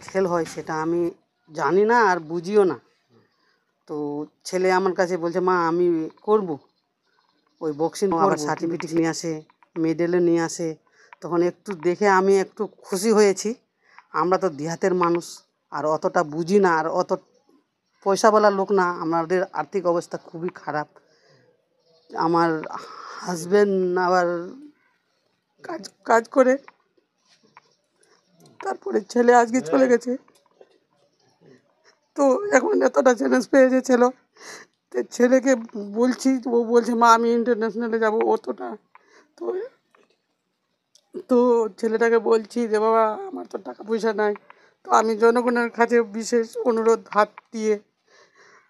খেল হয় সেটা আমি জানি না আর বুঝিও না। তো ছেলে আমার কাছে বলছে, মা আমি করব ওই বক্সিং, আবার সার্টিফিকেট নিয়ে আসে, মেডেলও নিয়ে আসে। তখন একটু দেখে আমি একটু খুশি হয়েছি। আমরা তো দেহাতের মানুষ, আর অতটা বুঝি না, আর অত পয়সাওয়ালা লোক না, আমাদের আর্থিক অবস্থা খুবই খারাপ। আমার হাজব্যান্ড আবার কাজ করে, তারপরে ছেলে আজকে চলে গেছে। তো এখন এতটা চ্যালেঞ্জ পেয়েছে ছেলে, তো ছেলেকে বলছি, ও বলছে মা আমি ইন্টারন্যাশনালে যাব অতটা। তো তো ছেলেটাকে বলছি যে বাবা আমার তো টাকা পয়সা নাই। তো আমি জনগণের কাছে বিশেষ অনুরোধ হাত দিয়ে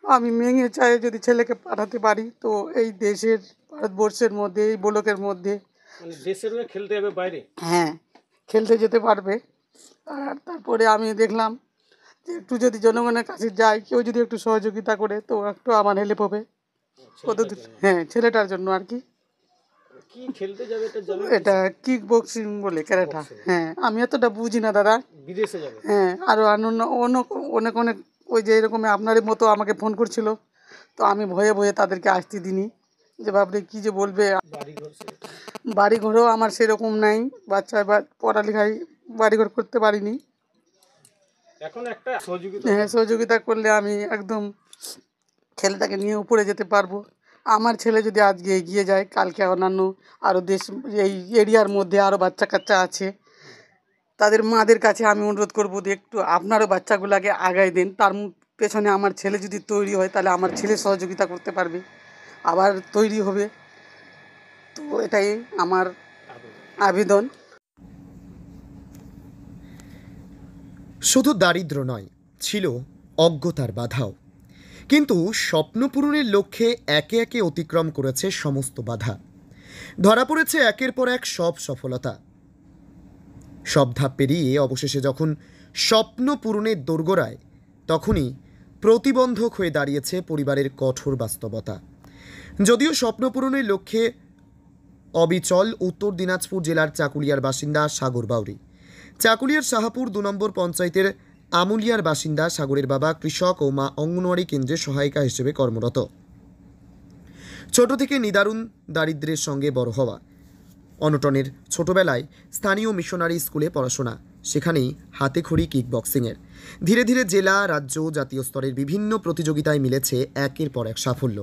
আমি ভেঙে চাই যদি ছেলেকে পাঠাতে পারি, তো এই দেশের, ভারতবর্ষের মধ্যে, এই ব্লকের মধ্যে দেশের হয়ে খেলতে যাবে বাইরে, হ্যাঁ খেলতে যেতে পারবে। আর তারপরে আমি দেখলাম যে একটু যদি জনগণের কাছে যাই, কেউ যদি একটু সহযোগিতা করে তো একটু আমার হেল্প হবে কত দূর। হ্যাঁ ছেলেটার জন্য আর কি। কি খেলতে যাবে এটা কিক বক্সিং বলে, ক্যারাটা। হ্যাঁ আমি এতটা বুঝি না দাদা। বিদেশে যাবে? হ্যাঁ আরও অনেক অনেক অনেক ওই যে এরকম আপনারই মতো আমাকে ফোন করছিল, তো আমি ভয়ে ভয়ে তাদেরকে আসতে দিইনি, যে ভাবলে কী যে বলবে। বাড়িঘরও আমার সেরকম নাই, বাচ্চা বা পড়ালেখায় বাড়িঘর করতে পারিনি। এখন একটা সহযোগিতা করলে আমি একদম ছেলেটাকে নিয়ে উপরে যেতে পারবো। আমার ছেলে যদি আজকে এগিয়ে যায়, কালকে অন্যান্য আরও দেশ, এই এরিয়ার মধ্যে আরও বাচ্চা কাচ্চা আছে, তাদের মাদের কাছে আমি অনুরোধ করবো যে একটু আপনারও বাচ্চাগুলোকে আগায় দিন। তার পেছনে আমার ছেলে যদি তৈরি হয়, তাহলে আমার ছেলে সহযোগিতা করতে পারবে, আবার তৈরি হবে। তো এটাই আমার আবেদন। শুধু দারিদ্র নয়, ছিল অজ্ঞতার বাধাও। কিন্তু স্বপ্ন পূরণের লক্ষ্যে একে একে অতিক্রম করেছে সমস্ত বাধা। ধরা পড়েছে একের পর এক সব সফলতা। সব ধাপ পেরিয়ে অবশেষে যখন স্বপ্ন পূরণের দোরগোড়ায়, তখনই প্রতিবন্ধক হয়ে দাঁড়িয়েছে পরিবারের কঠোর বাস্তবতা। যদিও স্বপ্ন পূরণের লক্ষ্যে অবিচল উত্তর দিনাজপুর জেলার চাকুলিয়ার বাসিন্দা সাগর বাউরি। চাকুলিয়ার শাহাপুর ২ নম্বর পঞ্চায়েতের আমুলিয়ার বাসিন্দা সাগরের বাবা কৃষক ও মা অঙ্গনওয়াড়ি কেন্দ্রে সহায়িকা হিসেবে কর্মরত। ছোট থেকে নিদারুণ দারিদ্র্যের সঙ্গে বড় হওয়া, অনটনের ছোটবেলায় স্থানীয় মিশনারি স্কুলে পড়াশোনা, সেখানেই হাতে খড়ি কিক বক্সিংয়ের। ধীরে ধীরে জেলা, রাজ্য, জাতীয় স্তরের বিভিন্ন প্রতিযোগিতায় মিলেছে একের পর এক সাফল্য।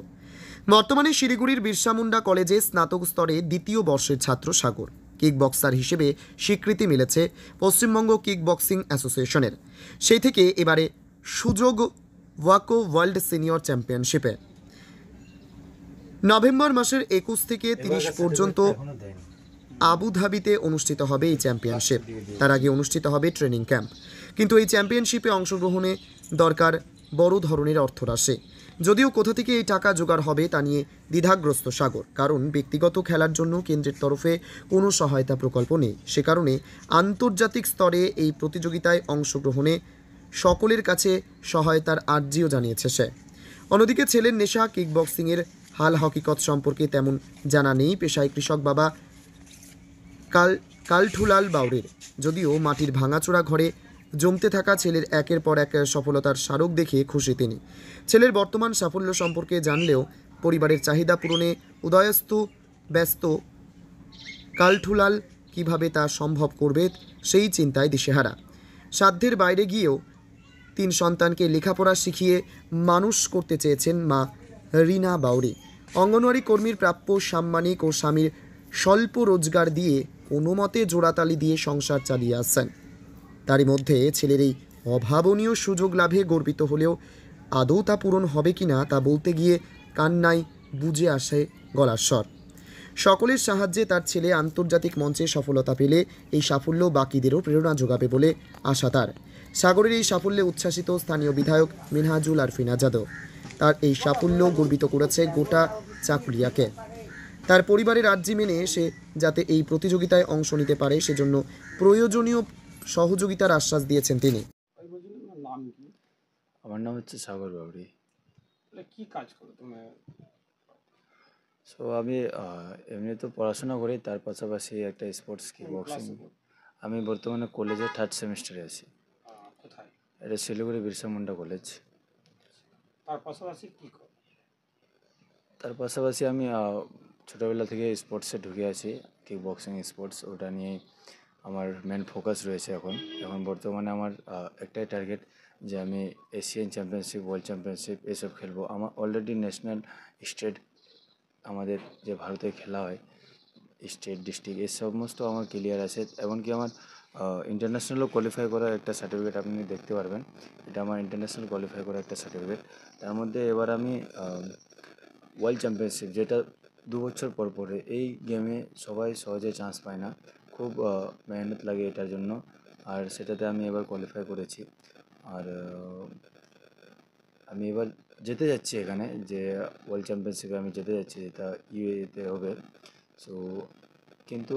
বর্তমানে শিলিগুড়ির বিরসা মুন্ডা কলেজে স্নাতক স্তরে ২য় বর্ষের ছাত্র সাগর। কিক বক্সার হিসেবে স্বীকৃতি মিলেছে পশ্চিমবঙ্গ কিক বক্সিং অ্যাসোসিয়েশনের। সেই থেকে এবারে সুযোগ ওয়াকো ওয়ার্ল্ড সিনিয়র চ্যাম্পিয়নশিপে। নভেম্বর মাসের ২১ থেকে ৩০ পর্যন্ত আবুধাবিতে অনুষ্ঠিত হবে এই চ্যাম্পিয়নশিপ। তার আগে অনুষ্ঠিত হবে ট্রেনিং ক্যাম্প। কিন্তু এই চ্যাম্পিয়নশিপে অংশগ্রহণে দরকার বড় ধরনের অর্থরাশি। যদিও কোথা থেকে এই টাকা জোগাড় হবে তা নিয়ে দ্বিধাগ্রস্ত সাগর, কারণ ব্যক্তিগত খেলার জন্য কেন্দ্রের তরফে কোনো সহায়তা প্রকল্প নেই। সে কারণে আন্তর্জাতিক স্তরে এই প্রতিযোগিতায় অংশগ্রহণে সকলের কাছে সহায়তার আর্জিও জানিয়েছে সে। অন্যদিকে ছেলের নেশা কিক বক্সিংয়ের হাল হকিকত সম্পর্কে তেমন জানা নেই পেশায় কৃষক বাবা কালঠুলাল বাউরির। যদিও মাটির ভাঙাচোরা ঘরে জমতে থাকা ছেলের একের পর এক সফলতার স্মারক দেখে খুশি তিনি। ছেলের বর্তমান সাফল্য সম্পর্কে জানলেও পরিবারের চাহিদা পূরণে উদয়স্ত ব্যস্ত কালঠুলাল কিভাবে তা সম্ভব করবে সেই চিন্তায় দিশেহারা। সাধ্যের বাইরে গিয়েও ৩ সন্তানকে লেখাপড়া শিখিয়ে মানুষ করতে চেয়েছেন মা রিনা বাউরি। অঙ্গনওয়াড়ি কর্মীর প্রাপ্য সাম্মানিক ও স্বামীর স্বল্প রোজগার দিয়ে কোনো মতে জোড়াতালি দিয়ে সংসার চালিয়ে আসছেন। তারই মধ্যে ছেলের এই অভাবনীয় সুযোগ লাভে গর্বিত হলেও আদৌ তা পূরণ হবে কিনা তা বলতে গিয়ে কান্নায় বুঝে আসে গলার স্বর। সকলের সাহায্যে তার ছেলে আন্তর্জাতিক মঞ্চে সফলতা পেলে এই সাফল্য বাকিদেরও প্রেরণা যোগাবে বলে আশা তার। সাগরের এই সাফল্যে উচ্ছ্বাসিত স্থানীয় বিধায়ক মিনহাজুল আরফিন আজাদও। তার এই সাফল্য গর্বিত করেছে গোটা চাকুলিয়াকে। তার পরিবারের আর্জি মেনে সে যাতে এই প্রতিযোগিতায় অংশ নিতে পারে সেজন্য প্রয়োজনীয় সহযোগিতার আশ্বাস দিয়েছেন তিনি। আমার নাম হচ্ছে সাগর বাবরি। তাহলে কি কাজ করো তুমি? সো আমি এমনি তো পড়াশোনা করি, তার পাশাপাশি একটা স্পোর্টস কিক বক্সিং। আমি বর্তমানে কলেজে 3rd সেমিস্টারে আছি। কোথায়? এটা শিলিগুড়ি বিরসা মুন্ডা কলেজ। তার পাশাপাশি কি করো? তার পাশাপাশি আমি ছোটোবেলা থেকে স্পোর্টসে ঢুকে আছি, কিক বক্সিং স্পোর্টস, ওটা নিয়েই আমার মেন ফোকাস রয়েছে এখন। এখন বর্তমানে আমার একটাই টার্গেট যে আমি এশিয়ান চ্যাম্পিয়নশিপ, ওয়ার্ল্ড চ্যাম্পিয়নশিপ এসব খেলবো। আমার অলরেডি ন্যাশনাল, স্টেট, আমাদের যে ভারতে খেলা হয় স্টেট, ডিস্ট্রিক্ট, এই সমস্ত আমার ক্লিয়ার আছে। এমনকি আমার ইন্টারন্যাশনালও কোয়ালিফাই করার একটা সার্টিফিকেট আপনি দেখতে পারবেন। এটা আমার ইন্টারন্যাশনাল কোয়ালিফাই করার একটা সার্টিফিকেট। তার মধ্যে এবার আমি ওয়ার্ল্ড চ্যাম্পিয়নশিপ, যেটা 2 বছর পর পরে, এই গেমে সবাই সহজে চান্স পায় না, খুব মেহনত লাগে এটার জন্য। আর সেটাতে আমি এবার কোয়ালিফাই করেছি। আর আমি এবার যেতে যাচ্ছি এখানে, যে ওয়ার্ল্ড চ্যাম্পিয়নশিপে আমি যেতে যাচ্ছি, যেটা ইউএতে হবে। সো কিন্তু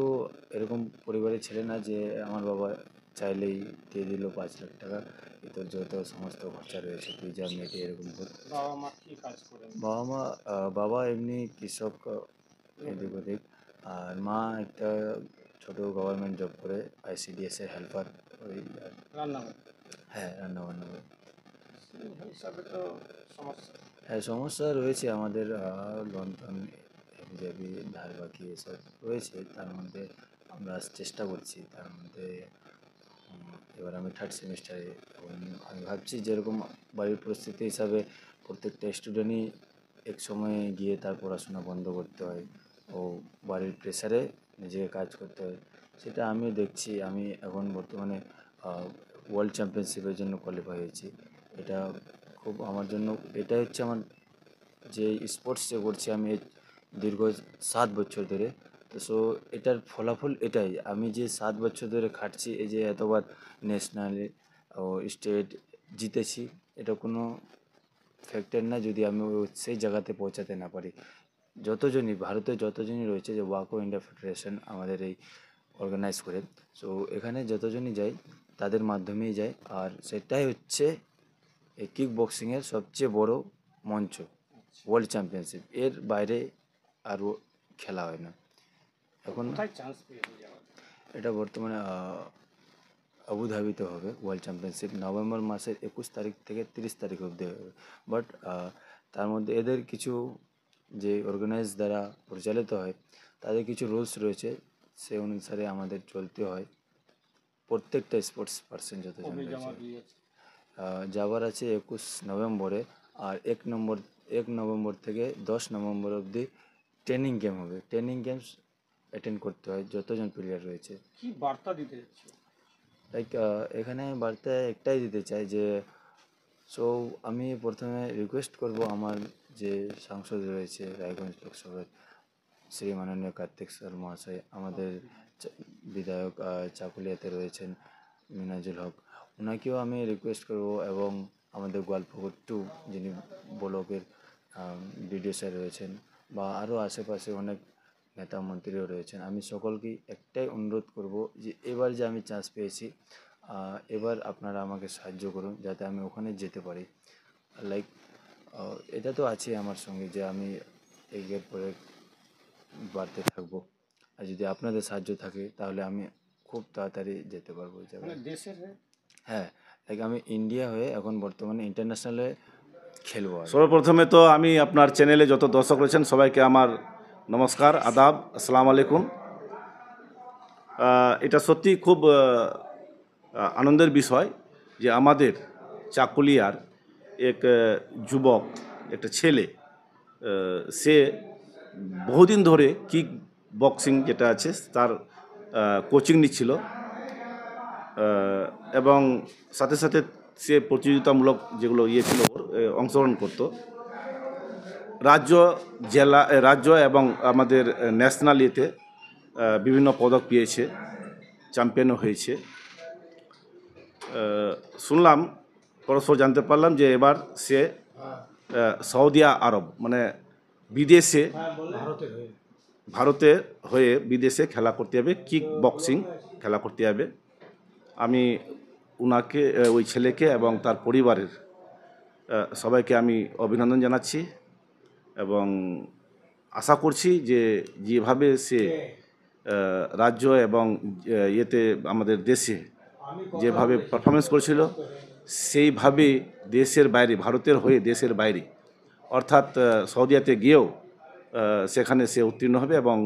এরকম পরিবারের ছেলে না যে আমার বাবা চাইলেই দিয়ে দিল 5 লাখ টাকা, তোর যত সমস্ত খরচা রয়েছে তুই যা মেটে, এরকম কর। বাবা মা কি কাজ করেন? বাবা এমনি কৃষক, এদিক ওদিক। আর মা একটা ছোট গভর্নমেন্ট জব করে, আইসিডিএসের হেল্পার, ওই আর। রান্না হ্যাঁ, রান্না বান্না করে। হিসাবে তো সমস্যা। হ্যাঁ, সমস্যা রয়েছে আমাদের, লোন টোন যাবি, ধার বাকি এসব রয়েছে। তার মধ্যে আমরা চেষ্টা করছি। তার মধ্যে এবার আমি 3rd সেমিস্টারে। এবং আমি ভাবছি যেরকম বাড়ির পরিস্থিতি হিসাবে প্রত্যেকটা স্টুডেন্টই এক সময়ে গিয়ে তার পড়াশোনা বন্ধ করতে হয় ও বাড়ির প্রেসারে নিজেকে কাজ করতে হয়, সেটা আমিও দেখছি। আমি এখন বর্তমানে ওয়ার্ল্ড চ্যাম্পিয়নশিপের জন্য কোয়ালিফাই হয়েছি। এটা খুব আমার জন্য, এটাই হচ্ছে আমার যে স্পোর্টস যে করছি আমি এই দীর্ঘ 7 বছর ধরে। তো সো এটার ফলাফল এটাই, আমি যে 7 বছর ধরে খাটছি, এই যে এতবার ন্যাশনালে ও স্টেট জিতেছি, এটা কোনো ফ্যাক্টর না যদি আমি সেই জায়গাতে পৌঁছাতে না পারি। যতজনই ভারতে যতজনই রয়েছে, যে ওয়াকো ইন্ডিয়া ফেডারেশন আমাদের এই অর্গানাইজ করে, সো এখানে যতজনই যায় তাদের মাধ্যমেই যায়। আর সেটাই হচ্ছে এই কিক বক্সিংয়ের সবচেয়ে বড় মঞ্চ, ওয়ার্ল্ড চ্যাম্পিয়নশিপ। এর বাইরে আরও খেলা হয় না এখন। কোথায় চান্স পেয়েছে যাওয়ার? এটা বর্তমানে আবুধাবিতে হবে ওয়ার্ল্ড চ্যাম্পিয়নশিপ, নভেম্বর মাসের 21 তারিখ থেকে 30 তারিখ অবধি হবে। বাট তার মধ্যে এদের কিছু, যে অর্গানাইজ দ্বারা পরিচালিত হয়, তাদের কিছু রুলস রয়েছে, সে অনুসারে আমাদের চলতে হয়। প্রত্যেকটা স্পোর্টস পার্সন যতজন কবে জমা রয়েছে, দিয়েছে? যাবার আছে 21 নভেম্বরে। আর 1 নভেম্বর থেকে 10 নভেম্বর অবধি ট্রেনিং গেম হবে। ট্রেনিং গেমস অ্যাটেন্ড করতে হয় যতজন প্লেয়ার রয়েছে। কি বার্তা দিতে যাচ্ছ? লাইক এখানে বার্তা একটাই দিতে চাই যে, সো আমি প্রথমে রিকোয়েস্ট করব আমার যে সাংসদ রয়েছে রায়গঞ্জ লোকসভার, শ্রী মাননীয় কার্তিক স্যার মহাশয়, আমাদের বিধায়ক চাকুলিয়াতে রয়েছেন মিনাজুল হক, ওনাকেও আমি রিকোয়েস্ট করব। এবং আমাদের গল্পপুর 2 যিনি ব্লকের বিডিও স্যার রয়েছেন, বা আরও আশেপাশে অনেক নেতা মন্ত্রীও রয়েছেন, আমি সকলকেই একটাই অনুরোধ করব যে এবার যে আমি চান্স পেয়েছি, এবার আপনারা আমাকে সাহায্য করুন যাতে আমি ওখানে যেতে পারি। লাইক এটা তো আছে আমার সঙ্গে যে আমি এগিয়ে পরে বাড়তে থাকবো। আর যদি আপনাদের সাহায্য থাকে তাহলে আমি খুব তাড়াতাড়ি যেতে পারবো ওই জায়গায়। মানে দেশের হয়ে? হ্যাঁ, লাইক আমি ইন্ডিয়া হয়ে এখন বর্তমানে ইন্টারন্যাশনালে খেলবো আর কি। সর্বপ্রথমে তো আমি আপনার চ্যানেলে যত দর্শক রয়েছেন সবাইকে আমার নমস্কার, আদাব, আসসালামু আলাইকুম। এটা সত্যি খুব আনন্দের বিষয় যে আমাদের চাকুলিয়ার এক যুবক, একটা ছেলে, সে বহুদিন ধরে কিক বক্সিং যেটা আছে তার কোচিং নিচ্ছিল, এবং সাথে সাথে সে প্রতিযোগিতামূলক যেগুলো ছিল ওর অংশগ্রহণ করতো। রাজ্য এবং আমাদের ন্যাশনাল ইয়েতে বিভিন্ন পদক পেয়েছে, চ্যাম্পিয়নও হয়েছে। শুনলাম, পরস্পর জানতে পারলাম যে এবার সে সৌদি আরব মানে বিদেশে, ভারতের হয়ে বিদেশে খেলা করতে যাবে, কিক বক্সিং খেলা করতে যাবে। আমি ওনাকে, ওই ছেলেকে এবং তার পরিবারের সবাইকে আমি অভিনন্দন জানাচ্ছি এবং আশা করছি যে যেভাবে সে রাজ্য এবং ইয়েতে আমাদের দেশে যেভাবে পারফরমেন্স করেছিল সেইভাবে দেশের বাইরে, ভারতের হয়ে দেশের বাইরে অর্থাৎ সৌদিয়াতে গিয়েও সেখানে সে উত্তীর্ণ হবে এবং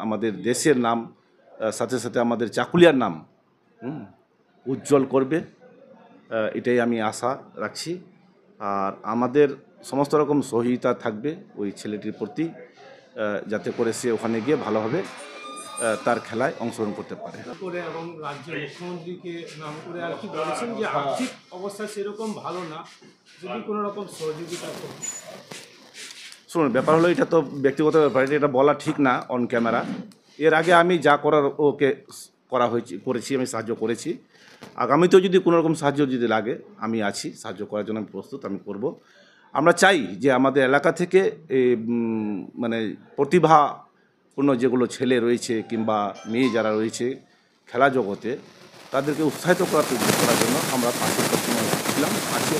আমাদের দেশের নাম সাথে সাথে আমাদের চাকুলিয়ার নাম উজ্জ্বল করবে, এটাই আমি আশা রাখছি। আর আমাদের সমস্ত রকম সহযোগিতা থাকবে ওই ছেলেটির প্রতি, যাতে করে সে ওখানে গিয়ে ভালোভাবে তার খেলায় অংশগ্রহণ করতে পারে। করে এবং রাজ্যের মুখ্যমন্ত্রীকে নাম করে আর কি বলেছেন যে আর্থিক অবস্থা সেরকম ভালো না, যদি কোনো রকম সহযোগিতা করুন। শুনুন, ব্যাপার হলো এটা তো ব্যক্তিগত ব্যাপার, এটা বলা ঠিক না অন ক্যামেরা। এর আগে আমি যা করার ওকে করেছি, আমি সাহায্য করেছি। আগামীতেও যদি কোনো রকম সাহায্য যদি লাগে আমি আছি, সাহায্য করার জন্য আমি প্রস্তুত, আমি করব। আমরা চাই যে আমাদের এলাকা থেকে মানে প্রতিভাপূর্ণ যেগুলো ছেলে রয়েছে কিংবা মেয়ে যারা রয়েছে খেলা জগতে, তাদেরকে উৎসাহিত করার জন্য আমরা পাশে সবসময় ছিলাম, আছি।